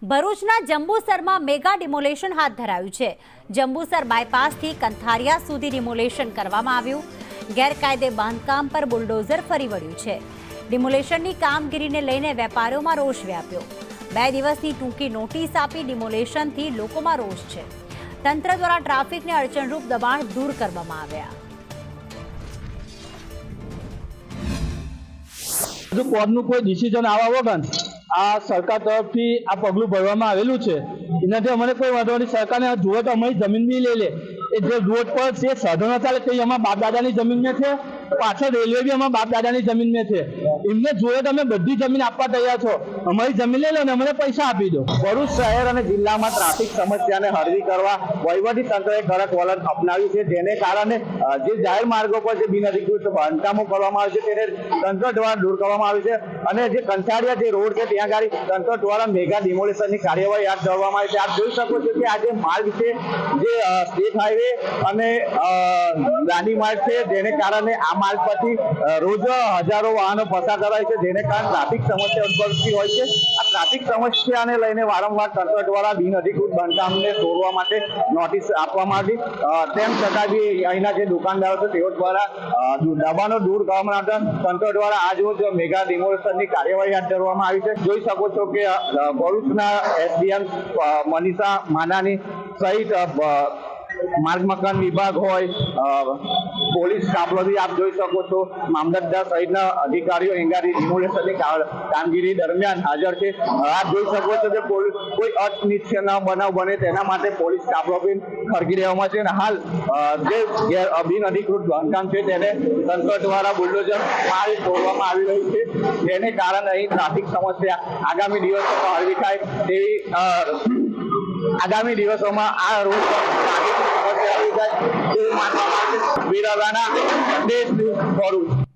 ભરૂચના જંબુસરમાં mega demolition હાથ ધરાયું છે। જંબુસર બાયપાસથી કંથારિયા સુધી ડિમોલેશન કરવામાં આવ્યું। ગેરકાયદે બાંધકામ પર બુલડોઝર ફરી વળ્યું છે। ડિમોલેશનની કામગીરીને લઈને વેપારીઓમાં રોષ વ્યાપ્યો। 2 દિવસની ટૂંકી નોટિસ આપી ડિમોલેશનથી લોકોમાં રોષ છે। તંત્ર દ્વારા ટ્રાફિકને અડચણરૂપ દબાણ દૂર કરવામાં આવ્યા। કોર્ટનું કોઈ ડિસિઝન આવ્યા વગર આ સરકાર તરફથી આ પગલું ભરવામાં આવેલું છે। એનાથી અમને કોઈ વાંધો નથી। સરકારને જુઓ તો અમારી જમીન બી લઈ લે। એ જે રોડ પર જે સાધનો ચાલે તે અમારા બાપ દાદાની જમીન में છે। પાછળ રેલવે બી અમારા બાપ દાદાની જમીન में છે। એમને જોઈએ તો અમે બધી જમીન આપવા તૈયાર છો। અમારી જમીન લઈ લો ને અમને પૈસા આપી દો। ભરૂચ શહેર અને જિલ્લામાં ટ્રાફિક સમસ્યાને હળવી કરવા વહીવટી તંત્રએ કડક વલણ અપનાવ્યું છે, જેને કારણે જે જાહેર માર્ગો પર જે બિનઅધિકૃત બાંધકામો કરવામાં આવે છે તેને તંત્ર દ્વારા દૂર કરવામાં આવે છે અને જે કંથારિયા જે રોડ છે ત્યાં આગળ તંત્ર દ્વારા મેગા ડિમોલેશનની કાર્યવાહી હાથ ધરવામાં આવી છે। આપ જોઈ શકો છો કે આ જે માર્ગ છે જે સ્ટેટ હાઈવે અને ગાંધી માર્ગ છે, જેને કારણે આ માર્ગ પરથી રોજ હજારો વાહનો પસાર કરાય છે, જેને કારણે ટ્રાફિક સમસ્યા ઉદ્ભવતી હોય છે। આ ટ્રાફિક સમસ્યાને લઈને વારંવાર તંત્ર દ્વારા બિનઅધિકૃત બાંધકામને તોડવા માટે નોટિસ આપવામાં આવી। તેમ છતાં બી અહીંના જે દુકાનદારો છે તેઓ દ્વારા દબાણો દૂર કરવા માટે તંત્ર દ્વારા આજરોજ મેગા ડિમોલેશનની કાર્યવાહી હાથ ધરવામાં આવી છે। જોઈ શકો છો કે ભરૂચના એસડીએમ મનીષા માનાની સહિત માર્ગ મકાન વિભાગ હોય, પોલીસ કાફલો બી આપ જોઈ શકો છો, મામલતદાર સહિતના અધિકારીઓ એંગારી ડિમોલેશનની કામગીરી દરમિયાન હાજર છે। આપ જોઈ શકો છો કે કોઈ અનિચ્છનીય બનાવ બને તેના માટે પોલીસ કાફલો બી ખડકી રહેવામાં છે અને હાલ જે બિનઅધિકૃત બાંધકામ છે તેને તંત્ર દ્વારા બુલડોઝર મારી તોડવામાં આવી રહી છે, જેને કારણે અહીં ટ્રાફિક સમસ્યા આગામી દિવસોમાં હળવી થાય તેવી આગામી દિવસોમાં આ રોડ પર ટ્રાફિકની સમસ્યા હળવી થાય તેવું માનવામાં આવે છે। વીરા રાણા, દેશ ન્યૂઝ, ભરૂચ।